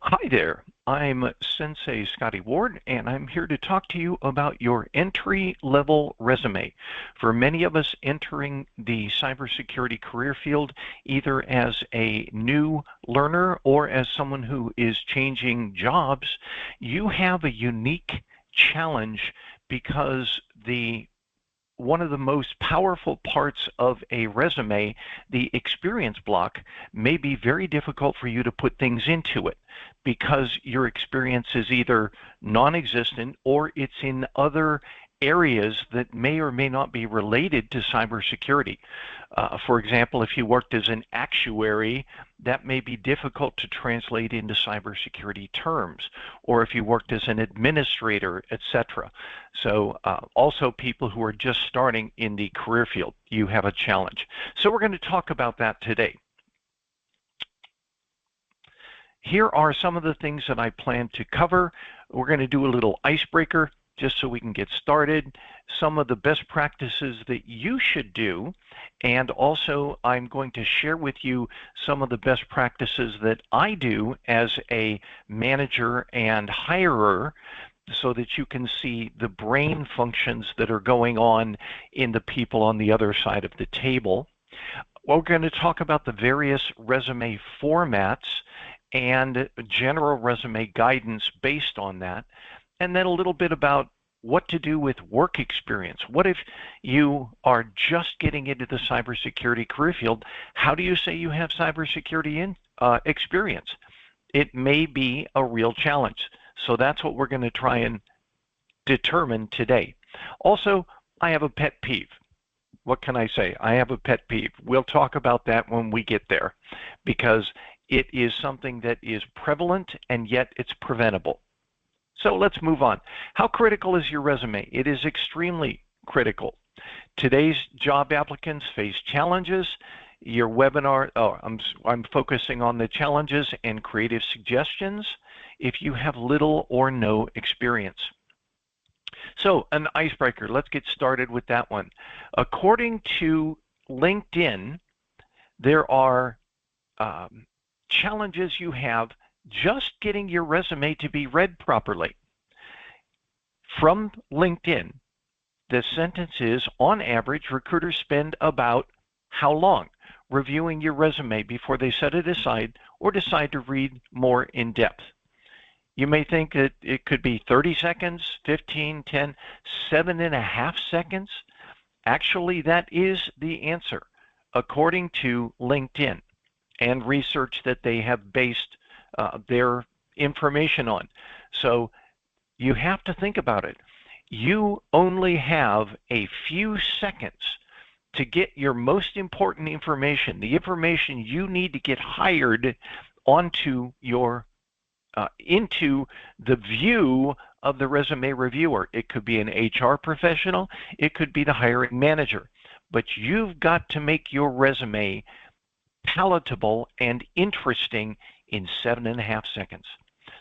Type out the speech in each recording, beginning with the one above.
Hi there, I'm Sensei Scotty Ward, and I'm here to talk to you about your entry-level resume. For many of us entering the cybersecurity career field, either as a new learner or as someone who is changing jobs, you have a unique challenge because one of the most powerful parts of a resume, the experience block, may be very difficult for you to put things into it because your experience is either non-existent or it's in other areas that may or may not be related to cybersecurity. For example, if you worked as an actuary, that may be difficult to translate into cybersecurity terms, or if you worked as an administrator, etc. So also people who are just starting in the career field, you have a challenge. So we're going to talk about that today. Here are some of the things that I plan to cover. We're going to do a little icebreaker just so we can get started, some of the best practices that you should do, and also I'm going to share with you some of the best practices that I do as a manager and hirer so that you can see the brain functions that are going on in the people on the other side of the table. We're going to talk about the various resume formats and general resume guidance based on that, and then a little bit about what to do with work experience. What if you are just getting into the cybersecurity career field? How do you say you have cybersecurity experience? It may be a real challenge. So that's what we're going to try and determine today. Also, I have a pet peeve. What can I say? I have a pet peeve. We'll talk about that when we get there because it is something that is prevalent and yet it's preventable. So let's move on. How critical is your resume? It is extremely critical. Today's job applicants face challenges. Your webinar, I'm focusing on the challenges and creative suggestions if you have little or no experience. So an icebreaker, let's get started with that one. According to LinkedIn, there are challenges you have just getting your resume to be read properly. From LinkedIn, the sentence is, on average, recruiters spend about how long reviewing your resume before they set it aside or decide to read more in depth? You may think that it could be 30 seconds, 15, 10, 7.5 seconds. Actually, that is the answer, according to LinkedIn and research that they have based their information on. So you have to think about it. You only have a few seconds to get your most important information, the information you need to get hired onto your into the view of the resume reviewer. It could be an HR professional, it could be the hiring manager, but you've got to make your resume palatable and interesting in 7.5 seconds.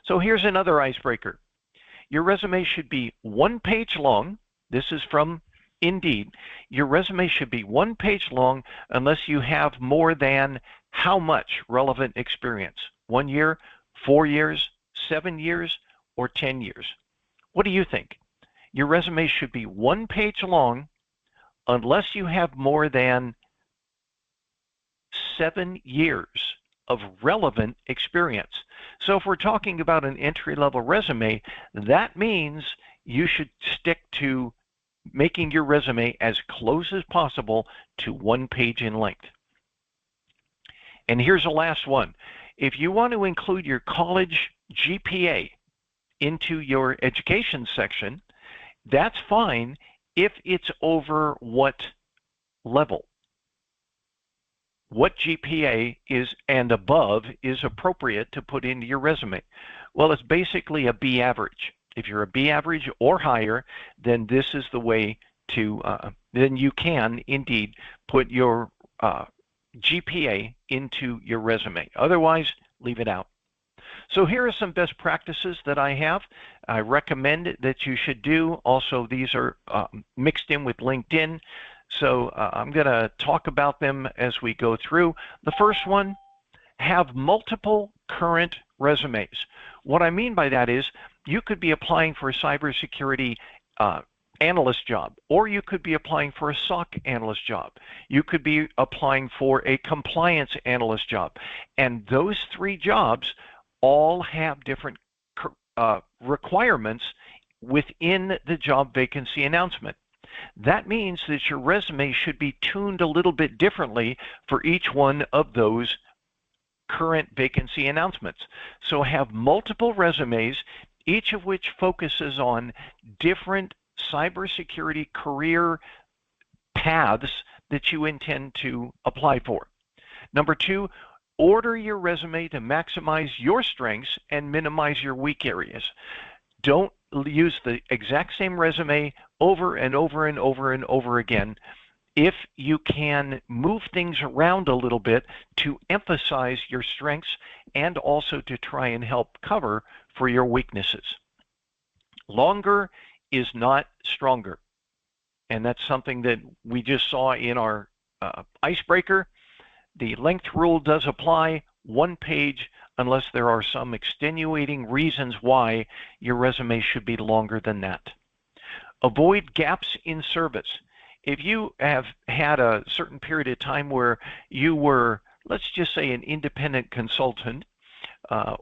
So here's another icebreaker. Your resume should be 1 page long. This is from Indeed. Your resume should be 1 page long unless you have more than how much relevant experience? 1 year, 4 years, 7 years, or 10 years? What do you think? Your resume should be 1 page long unless you have more than 7 years of relevant experience. So if we're talking about an entry-level resume, that means you should stick to making your resume as close as possible to 1 page in length. And here's the last one. If you want to include your college GPA into your education section, that's fine if it's over what level. What GPA is and above is appropriate to put into your resume? Well, it's basically a B average. If you're a B average or higher, then this is the way to, then you can indeed put your GPA into your resume. Otherwise, leave it out. So here are some best practices that I have. I recommend that you should do. Also, these are mixed in with LinkedIn. So I'm going to talk about them as we go through. The first one, Have multiple current resumes. What I mean by that is you could be applying for a cybersecurity analyst job, or you could be applying for a SOC analyst job. You could be applying for a compliance analyst job. And those three jobs all have different requirements within the job vacancy announcement. That means that your resume should be tuned a little bit differently for each one of those current vacancy announcements. So have multiple resumes, each of which focuses on different cybersecurity career paths that you intend to apply for. Number two, order your resume to maximize your strengths and minimize your weak areas. Don't use the exact same resume over and over and over and over again. If you can move things around a little bit to emphasize your strengths and also to try and help cover for your weaknesses. Longer is not stronger. And that's something that we just saw in our icebreaker. The length rule does apply, 1 page, unless there are some extenuating reasons why your resume should be longer than that. Avoid gaps in service. If you have had a certain period of time where you were, let's just say, an independent consultant,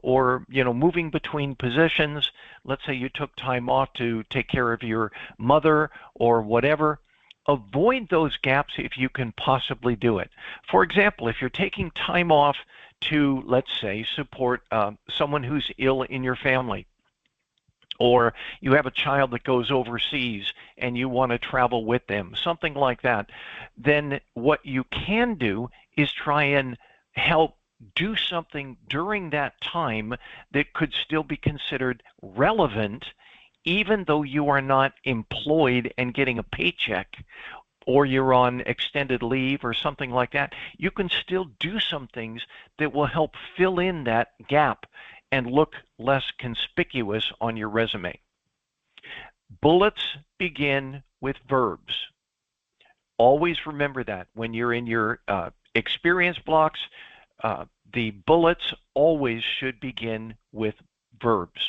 or moving between positions, let's say you took time off to take care of your mother or whatever, avoid those gaps if you can possibly do it. For example, if you're taking time off to, let's say, support someone who's ill in your family, or you have a child that goes overseas and you want to travel with them, something like that, then what you can do is try and help do something during that time that could still be considered relevant, even though you are not employed and getting a paycheck, or you're on extended leave or something like that. You can still do some things that will help fill in that gap and look less conspicuous on your resume. Bullets begin with verbs. Always remember that when you're in your experience blocks, the bullets always should begin with verbs.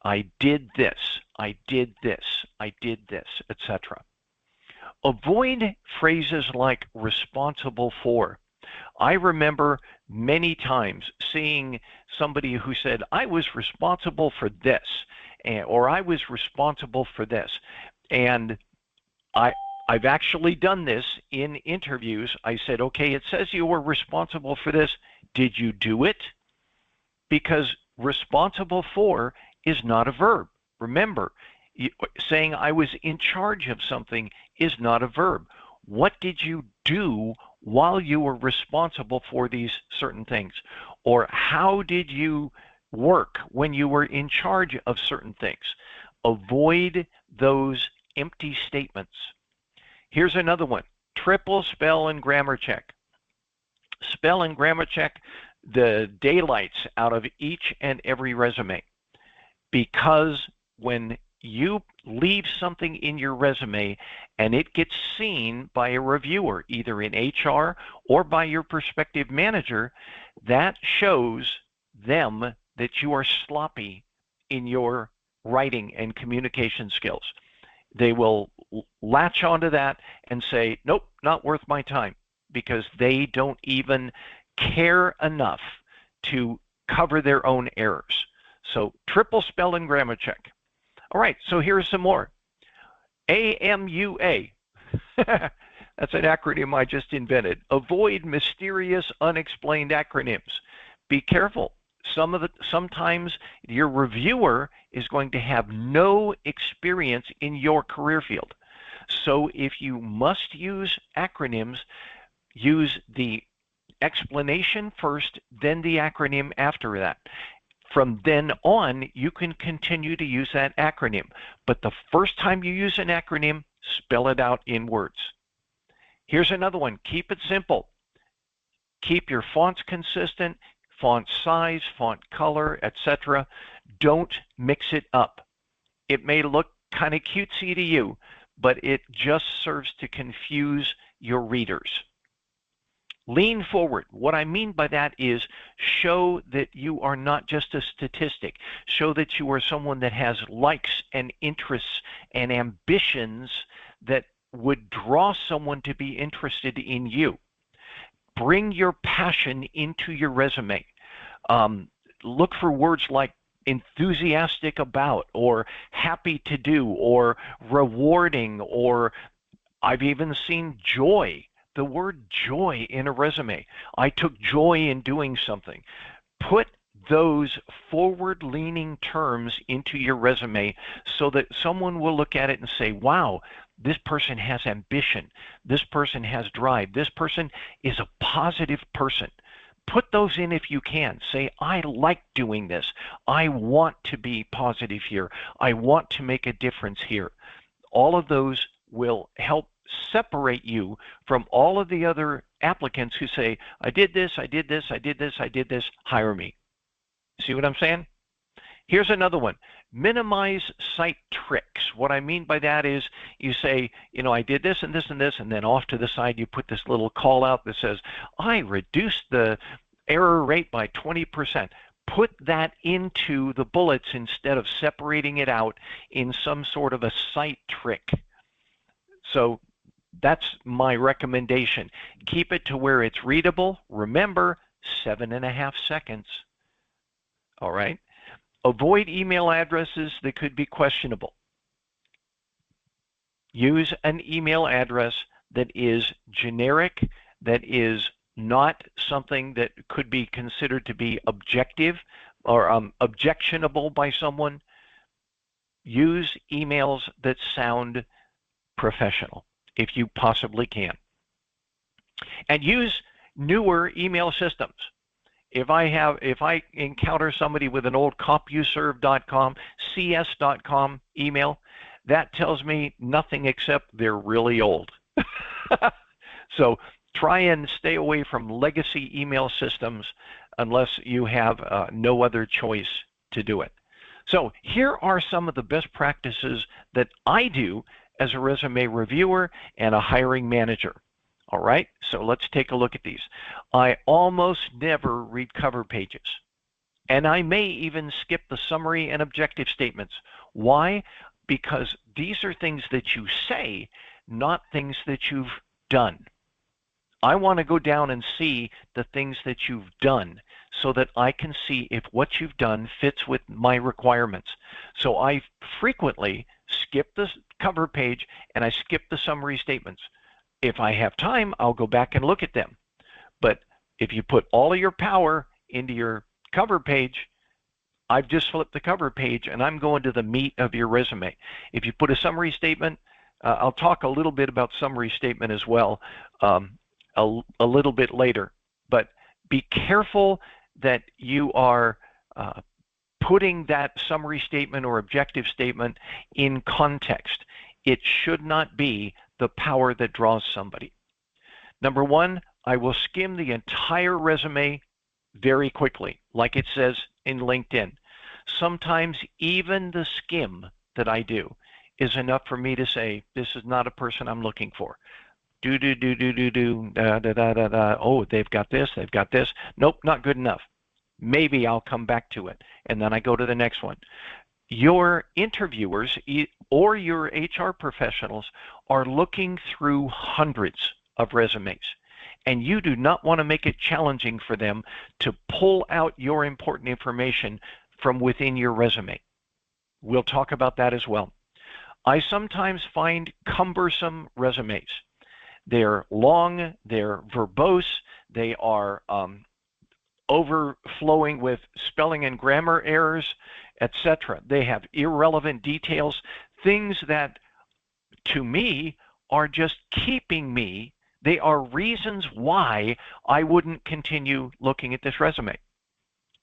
I did this, I did this, I did this, etc. Avoid phrases like responsible for. I remember many times seeing somebody who said, I was responsible for this, or I was responsible for this. And I've actually done this in interviews. I said, okay, it says you were responsible for this. Did you do it? Because responsible for is not a verb. Remember, saying I was in charge of something is not a verb. What did you do while you were responsible for these certain things? Or how did you work when you were in charge of certain things? Avoid those empty statements. Here's another one. Triple spell and grammar check. Spell and grammar check the daylights out of each and every resume, because when you leave something in your resume and it gets seen by a reviewer, either in HR or by your prospective manager, that shows them that you are sloppy in your writing and communication skills. They will latch onto that and say, nope, not worth my time, because they don't even care enough to cover their own errors. So triple spell and grammar check. All right, so here's some more. AMUA. That's an acronym I just invented. Avoid mysterious, unexplained acronyms. Be careful. Sometimes your reviewer is going to have no experience in your career field. So if you must use acronyms, use the explanation first, then the acronym after that. From then on, you can continue to use that acronym. But the first time you use an acronym, spell it out in words. Here's another one. Keep it simple. Keep your fonts consistent, font size, font color, etc. Don't mix it up. It may look kind of cutesy to you, but it just serves to confuse your readers. Lean forward. What I mean by that is show that you are not just a statistic. Show that you are someone that has likes and interests and ambitions that would draw someone to be interested in you. Bring your passion into your resume. Look for words like enthusiastic about, or happy to do, or rewarding, or I've even seen joy. The word joy in a resume. I took joy in doing something. Put those forward-leaning terms into your resume so that someone will look at it and say, wow, this person has ambition. This person has drive. This person is a positive person. Put those in if you can. Say, I like doing this. I want to be positive here. I want to make a difference here. All of those will help separate you from all of the other applicants who say, I did this, I did this, I did this, I did this, hire me. See what I'm saying? Here's another one. Minimize site tricks. What I mean by that is you say, I did this and this and this, and then off to the side you put this little call out that says, I reduced the error rate by 20%. Put that into the bullets instead of separating it out in some sort of a site trick. So that's my recommendation. Keep it to where it's readable. Remember, 7.5 seconds. All right. Avoid email addresses that could be questionable. Use an email address that is generic, that is not something that could be considered to be objective or objectionable by someone. Use emails that sound professional if you possibly can. And use newer email systems. If I encounter somebody with an old CompuServe.com, CS.com email, that tells me nothing except they're really old. So try and stay away from legacy email systems unless you have no other choice to do it. So here are some of the best practices that I do as a resume reviewer and a hiring manager. All right, so let's take a look at these. I almost never read cover pages, and I may even skip the summary and objective statements. Why? Because these are things that you say, not things that you've done. I want to go down and see the things that you've done so that I can see if what you've done fits with my requirements. So I frequently skip the cover page and I skip the summary statements. If I have time, I'll go back and look at them. But if you put all of your power into your cover page, I've just flipped the cover page and I'm going to the meat of your resume. If you put a summary statement, I'll talk a little bit about summary statement as well a little bit later. But be careful that you are putting that summary statement or objective statement in context. It should not be the power that draws somebody. Number one, I will skim the entire resume very quickly, like it says in LinkedIn. Sometimes even the skim that I do is enough for me to say, this is not a person I'm looking for. Da, da, da, da, da. Oh, they've got this, they've got this. Nope, not good enough. Maybe I'll come back to it. And then I go to the next one. Your interviewers or your HR professionals are looking through hundreds of resumes, and you do not want to make it challenging for them to pull out your important information from within your resume. We'll talk about that as well. I sometimes find cumbersome resumes. They're long, they're verbose, they are overflowing with spelling and grammar errors, etc. They have irrelevant details, things that to me are just keeping me. They are reasons why I wouldn't continue looking at this resume.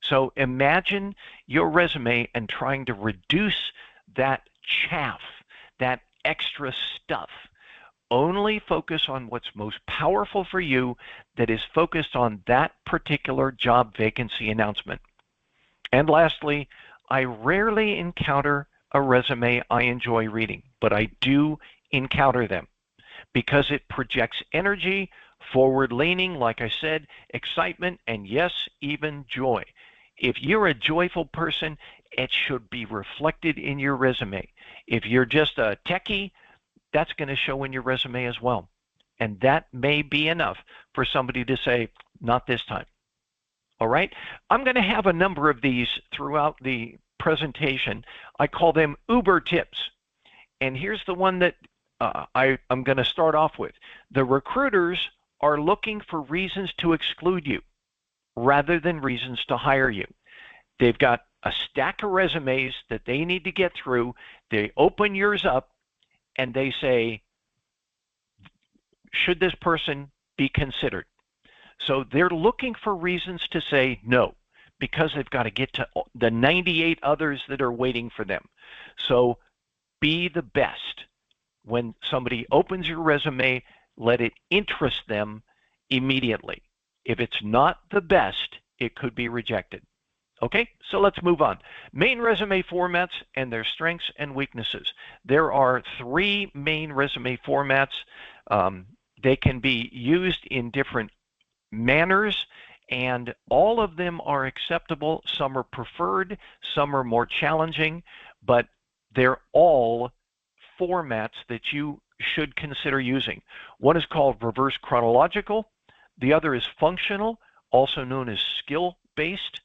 So imagine your resume and trying to reduce that chaff, that extra stuff. Only focus on what's most powerful for you that is focused on that particular job vacancy announcement. And lastly, I rarely encounter a resume I enjoy reading, but I do encounter them because it projects energy Forward-leaning, like I said, excitement, and yes, even joy. If you're a joyful person, it should be reflected in your resume. If you're just a techie, that's going to show in your resume as well. And that may be enough for somebody to say, not this time. All right? I'm going to have a number of these throughout the presentation. I call them Uber tips. And here's the one that I'm going to start off with. The recruiters are looking for reasons to exclude you rather than reasons to hire you. They've got a stack of resumes that they need to get through. They open yours up and they say, should this person be considered? So they're looking for reasons to say no, because they've got to get to the 98 others that are waiting for them. So be the best. When somebody opens your resume, let it interest them immediately. If it's not the best, it could be rejected. Okay, so let's move on. Main resume formats and their strengths and weaknesses. There are 3 main resume formats. They can be used in different manners, and all of them are acceptable. Some are preferred, some are more challenging, but they're all formats that you should consider using. One is called reverse chronological, the other is functional, also known as skill-based,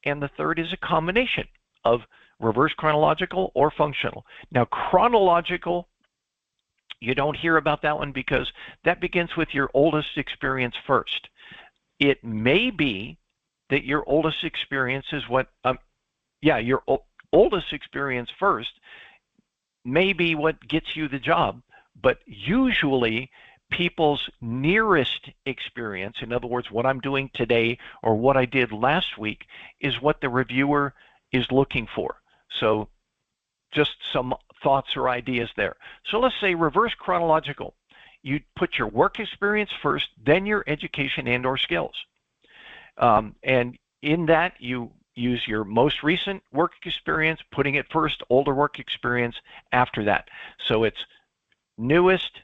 and the third is a combination of reverse chronological or functional. Now, chronological, you don't hear about that one because that begins with your oldest experience first. It may be that your oldest experience is your oldest experience first may be what gets you the job, but usually people's nearest experience, in other words, what I'm doing today or what I did last week, is what the reviewer is looking for. So just some thoughts or ideas there. So let's say reverse chronological. You put your work experience first, then your education and or skills. And in that, you use your most recent work experience, putting it first, older work experience after that. So it's newest,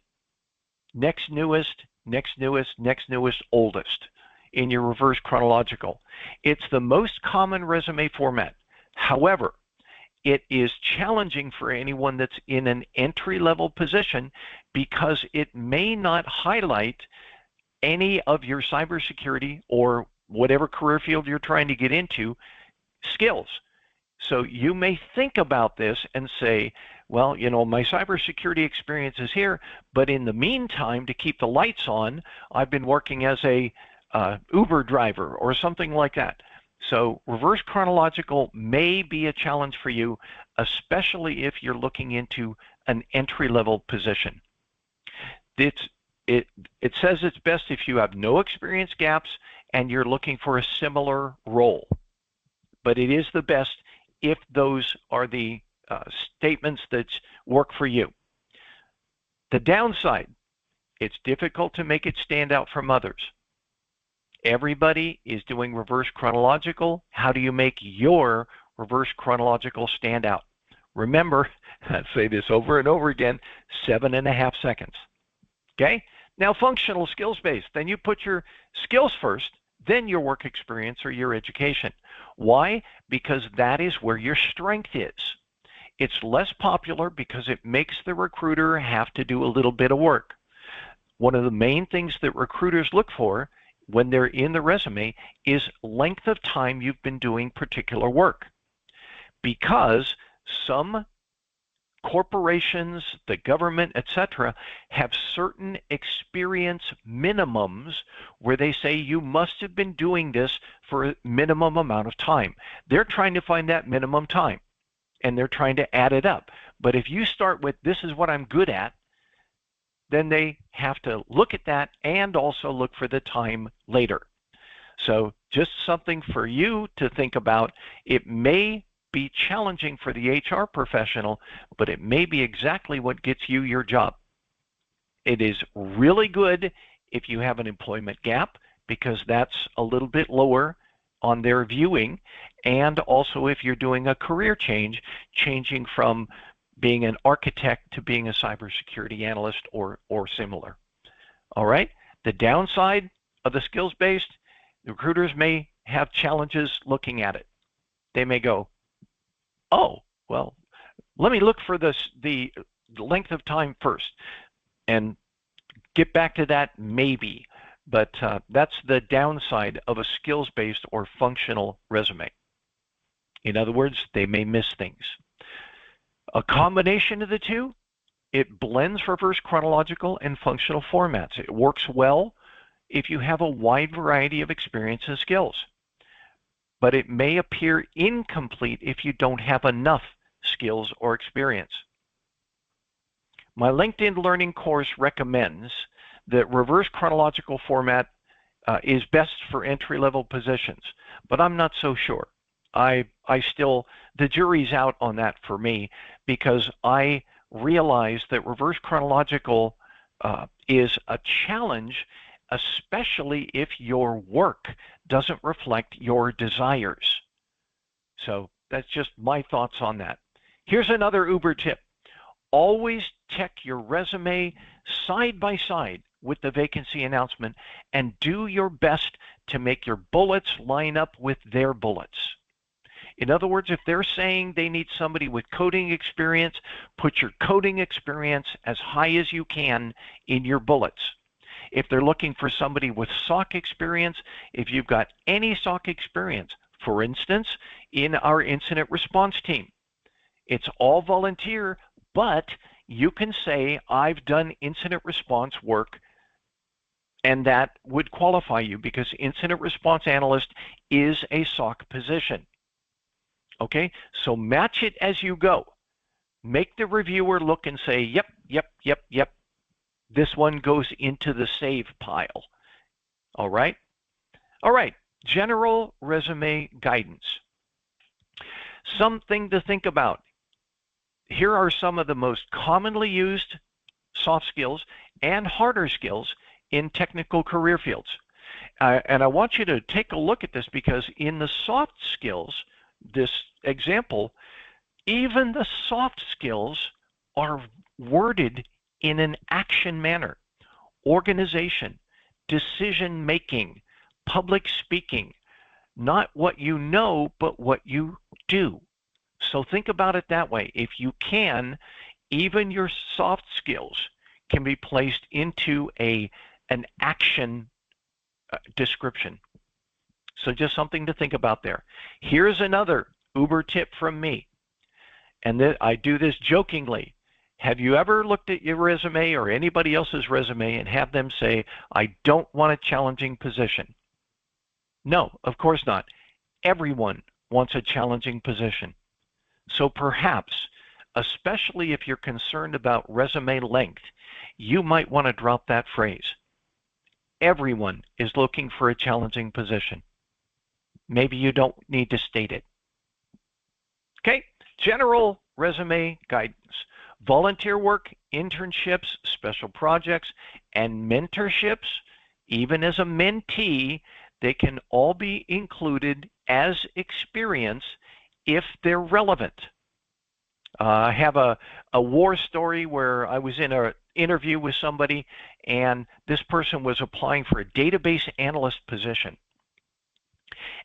next newest, next newest, next newest, oldest in your reverse chronological. It's the most common resume format. However, it is challenging for anyone that's in an entry-level position because it may not highlight any of your cybersecurity or whatever career field you're trying to get into skills. So you may think about this and say, well, you know, my cybersecurity experience is here, but in the meantime, to keep the lights on, I've been working as a Uber driver or something like that. So reverse chronological may be a challenge for you, especially if you're looking into an entry-level position. It says it's best if you have no experience gaps and you're looking for a similar role. But it is the best if those are the statements that work for you. The downside, it's difficult to make it stand out from others. Everybody is doing reverse chronological. How do you make your reverse chronological stand out? Remember, I say this over and over again, 7.5 seconds. Okay? Now, functional skills-based. Then you put your skills first, then your work experience or your education. Why? Because that is where your strength is. It's less popular because it makes the recruiter have to do a little bit of work. One of the main things that recruiters look for when they're in the resume is length of time you've been doing particular work. Because some corporations, the government, etc., have certain experience minimums where they say you must have been doing this for a minimum amount of time. They're trying to find that minimum time, and they're trying to add it up. But if you start with, this is what I'm good at, then they have to look at that and also look for the time later. So just something for you to think about. It may be challenging for the HR professional, but it may be exactly what gets you your job. It is really good if you have an employment gap, because that's a little bit lower on their viewing, and also if you're doing a career change, changing from being an architect to being a cybersecurity analyst or similar. All right, The downside of the skills-based, the recruiters may have challenges looking at it. They may go, oh, well, let me look for the length of time first and get back to that maybe. But that's the downside of a skills-based or functional resume. In other words, they may miss things. A combination of the two, it blends reverse chronological and functional formats. It works well if you have a wide variety of experience and skills. But it may appear incomplete if you don't have enough skills or experience. My LinkedIn Learning course recommends that reverse chronological format is best for entry-level positions, but I'm not so sure. I still, the jury's out on that for me, because I realize that reverse chronological is a challenge, especially if your work doesn't reflect your desires. So that's just my thoughts on that. Here's another Uber tip. Always check your resume side by side with the vacancy announcement and do your best to make your bullets line up with their bullets. In other words, if they're saying they need somebody with coding experience, put your coding experience as high as you can in your bullets. If they're looking for somebody with SOC experience, if you've got any SOC experience, for instance, in our incident response team, it's all volunteer, but you can say, I've done incident response work, and that would qualify you because incident response analyst is a SOC position. Okay, so match it as you go. Make the reviewer look and say, yep, yep, yep, yep. This one goes into the save pile. All right? All right, general resume guidance. Something to think about. Here are some of the most commonly used soft skills and harder skills in technical career fields. And I want you to take a look at this because in the soft skills, this example, even the soft skills are worded in an action manner. Organization, decision making, public speaking, not what you know, but what you do. So think about it that way. If you can, even your soft skills can be placed into an action description. So just something to think about there. Here's another Uber tip from me. And I do this jokingly. Have you ever looked at your resume or anybody else's resume and have them say, I don't want a challenging position? No, of course not. Everyone wants a challenging position. So perhaps, especially if you're concerned about resume length, you might want to drop that phrase. Everyone is looking for a challenging position. Maybe you don't need to state it. Okay, general resume guidance. Volunteer work, internships, special projects, and mentorships, even as a mentee, they can all be included as experience if they're relevant. I have a war story where I was in an interview with somebody, and this person was applying for a database analyst position.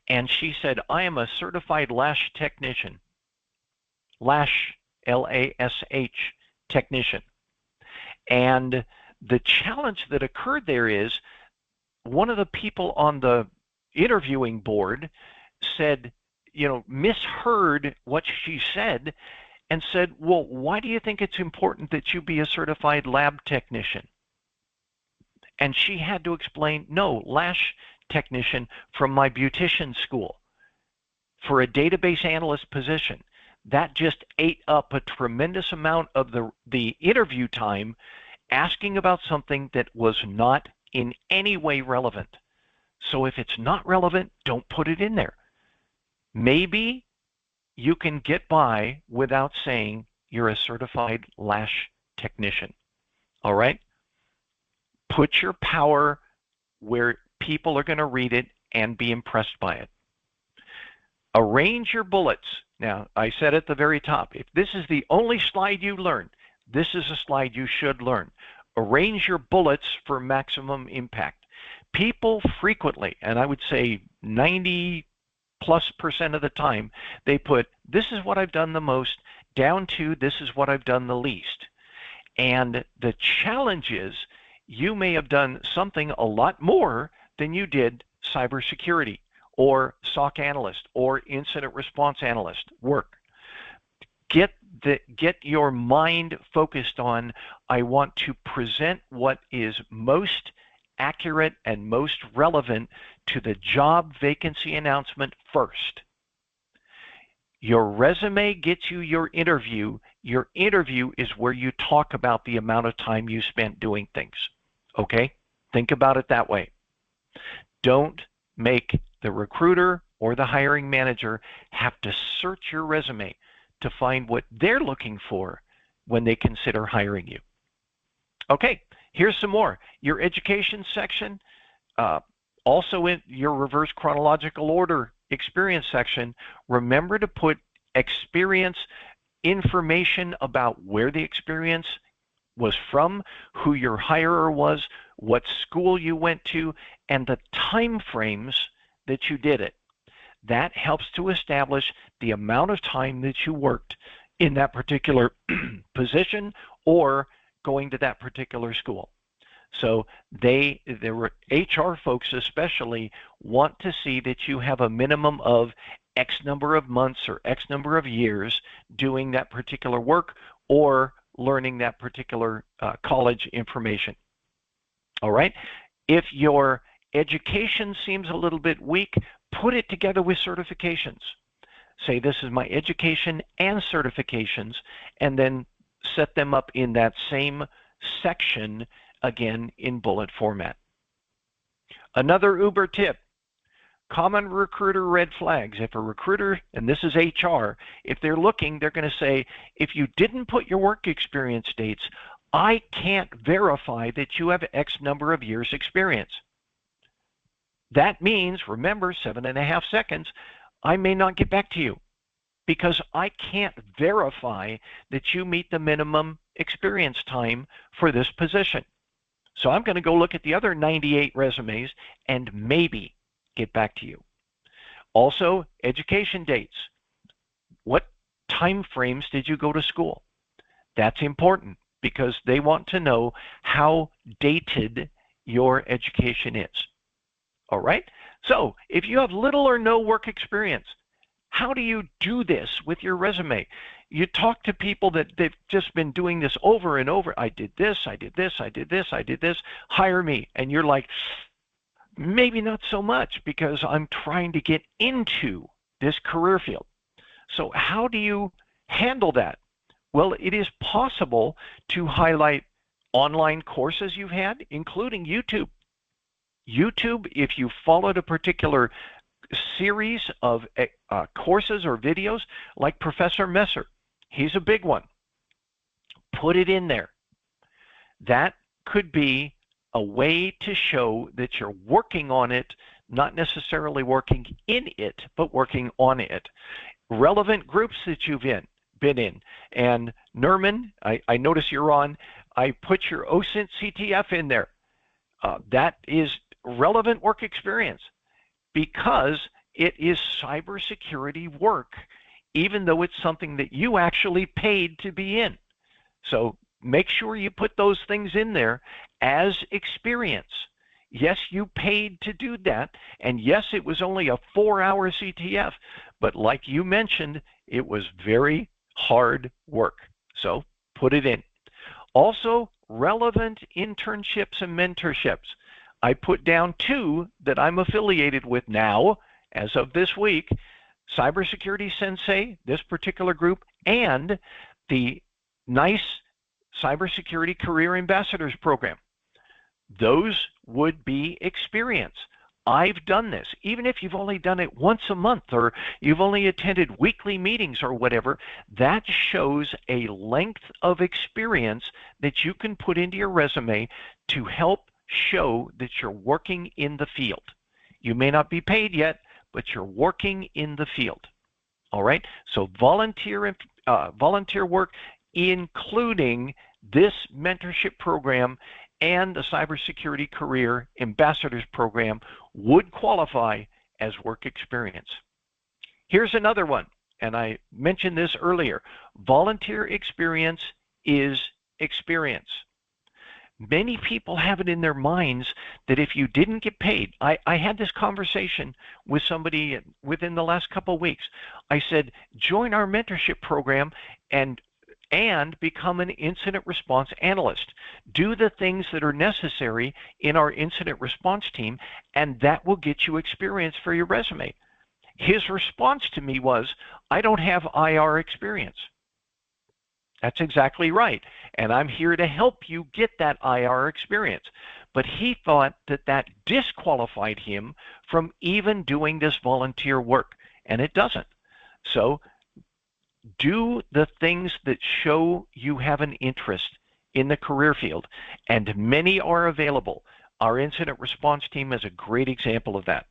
And she said, I am a certified LASH technician. LASH, L-A-S-H, technician. And the challenge that occurred there is one of the people on the interviewing board said, misheard what she said and said, well, why do you think it's important that you be a certified lab technician? And she had to explain, no, LASH technician from my beautician school for a database analyst position. That just ate up a tremendous amount of the interview time asking about something that was not in any way relevant. So if it's not relevant, don't put it in there. Maybe you can get by without saying you're a certified LASH technician. All right? Put your power where people are going to read it and be impressed by it. Arrange your bullets. Now, I said at the very top, if this is the only slide you learn, this is a slide you should learn. Arrange your bullets for maximum impact. People frequently, and I would say 90+% of the time, they put, this is what I've done the most, down to this is what I've done the least. And the challenge is you may have done something a lot more than you did cybersecurity or SOC analyst or incident response analyst work. Get your mind focused on, I want to present what is most accurate and most relevant to the job vacancy announcement first. Your resume gets you your interview. Your interview is where you talk about the amount of time you spent doing things. Okay? Think about it that way. Don't make the recruiter or the hiring manager have to search your resume to find what they're looking for when they consider hiring you. Okay, here's some more. Your education section, also in your reverse chronological order experience section, remember to put experience information about where the experience was from, who your hirer was, what school you went to, and the time frames that you did it. That helps to establish the amount of time that you worked in that particular position or going to that particular school. So the HR folks especially want to see that you have a minimum of X number of months or X number of years doing that particular work or learning that particular college information. All right. If your education seems a little bit weak, put it together with certifications. Say, this is my education and certifications, and then set them up in that same section, again, in bullet format. Another Uber tip, common recruiter red flags. If a recruiter, and this is HR, if they're looking, they're going to say, if you didn't put your work experience dates, I can't verify that you have X number of years experience. That means, remember, 7.5 seconds, I may not get back to you because I can't verify that you meet the minimum experience time for this position. So I'm going to go look at the other 98 resumes and maybe get back to you. Also, education dates. What time frames did you go to school? That's important because they want to know how dated your education is. All right? So if you have little or no work experience, how do you do this with your resume? You talk to people that they've just been doing this over and over. I did this, I did this, I did this, I did this. Hire me. And you're like, maybe not so much because I'm trying to get into this career field. So how do you handle that? Well, it is possible to highlight online courses you've had, including YouTube. YouTube, if you followed a particular series of courses or videos, like Professor Messer, he's a big one. Put it in there. That could be a way to show that you're working on it, not necessarily working in it, but working on it. Relevant groups that you've been in. And Nerman, I notice you're on. I put your OSINT CTF in there. That is relevant work experience because it is cybersecurity work, even though it's something that you actually paid to be in. So make sure you put those things in there as experience. Yes, you paid to do that, and yes, it was only a 4-hour CTF, but like you mentioned, it was very hard work. So put it in. Also, relevant internships and mentorships. I put down 2 that I'm affiliated with now, as of this week, CyberSecurity-Sensei, this particular group, and the NICE Cybersecurity Career Ambassadors Program. Those would be experience. I've done this. Even if you've only done it once a month or you've only attended weekly meetings or whatever, that shows a length of experience that you can put into your resume to help show that you're working in the field. You may not be paid yet, but you're working in the field. All right? So volunteer work, including this mentorship program and the Cybersecurity Career Ambassadors Program would qualify as work experience. Here's another one, and I mentioned this earlier. Volunteer experience is experience. Many people have it in their minds that if you didn't get paid, I had this conversation with somebody within the last couple of weeks. I said, join our mentorship program and become an incident response analyst. Do the things that are necessary in our incident response team, and that will get you experience for your resume. His response to me was, I don't have IR experience. That's exactly right. And I'm here to help you get that IR experience. But he thought that that disqualified him from even doing this volunteer work, and it doesn't. So do the things that show you have an interest in the career field, and many are available. Our incident response team is a great example of that.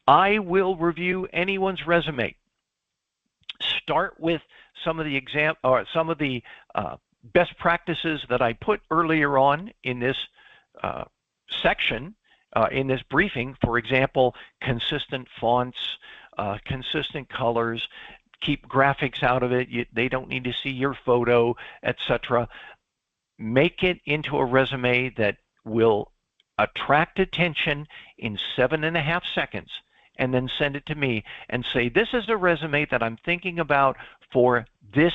I will review anyone's resume. Start with some of the best practices that I put earlier on in this section, in this briefing. For example, consistent fonts, consistent colors, keep graphics out of it. They don't need to see your photo, etc. Make it into a resume that will attract attention in 7.5 seconds, and then send it to me and say, this is a resume that I'm thinking about for this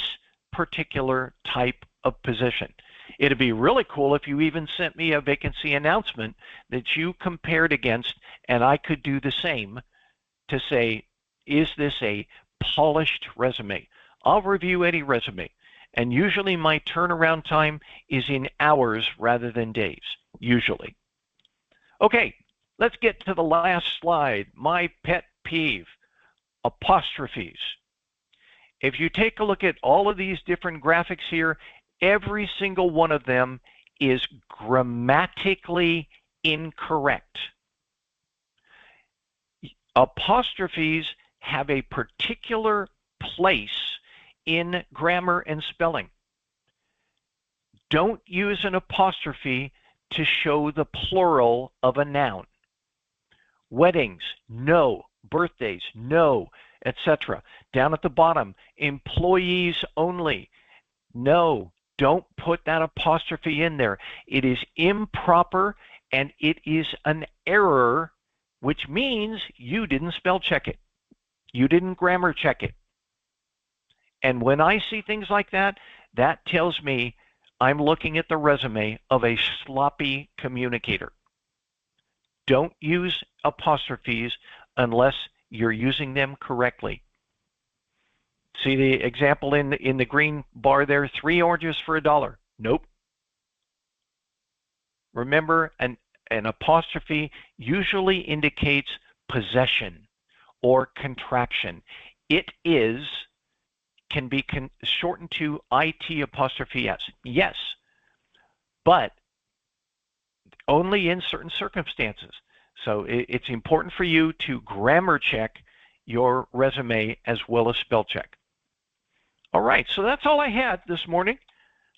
particular type of position. It'd be really cool if you even sent me a vacancy announcement that you compared against, and I could do the same to say, is this a polished resume? I'll review any resume, and usually my turnaround time is in hours rather than days, usually. Okay, let's get to the last slide, my pet peeve, apostrophes. If you take a look at all of these different graphics here, every single one of them is grammatically incorrect. Apostrophes have a particular place in grammar and spelling. Don't use an apostrophe to show the plural of a noun. Weddings, no. Birthdays, no, etc. Down at the bottom, employees only. No, don't put that apostrophe in there. It is improper and it is an error, which means you didn't spell check it. You didn't grammar check it. And when I see things like that, that tells me I'm looking at the resume of a sloppy communicator. Don't use apostrophes unless you're using them correctly. See the example in the green bar there, 3 oranges for $1. Nope. Remember, an apostrophe usually indicates possession or contraction. It can be shortened to IT apostrophe S. Yes, but only in certain circumstances. So it's important for you to grammar check your resume as well as spell check. All right, so that's all I had this morning.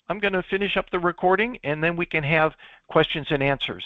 I'm going to finish up the recording and then we can have questions and answers.